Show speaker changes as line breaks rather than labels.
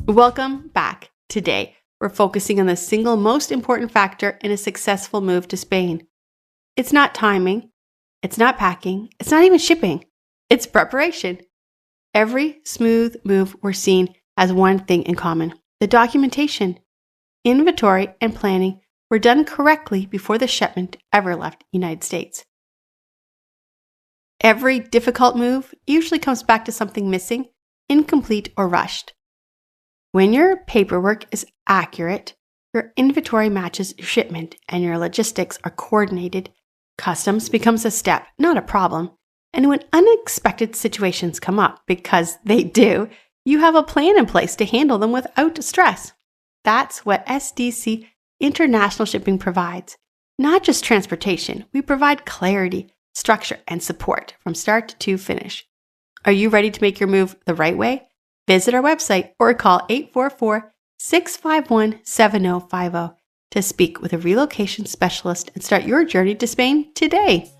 Welcome back. Today, we're focusing on the single most important factor in a successful move to Spain. It's not timing, it's not packing, it's not even shipping. It's preparation. Every smooth move we're seeing has one thing in common: the documentation. Inventory and planning were done correctly before the shipment ever left the United States. Every difficult move usually comes back to something missing, incomplete, or rushed. When your paperwork is accurate, your inventory matches your shipment, and your logistics are coordinated, customs becomes a step, not a problem. And when unexpected situations come up, because they do, you have a plan in place to handle them without stress. That's what SDC International Shipping provides. Not just transportation, we provide clarity, structure, and support from start to finish. Are you ready to make your move the right way? Visit our website or call 844-651-7050 to speak with a relocation specialist and start your journey to Spain today.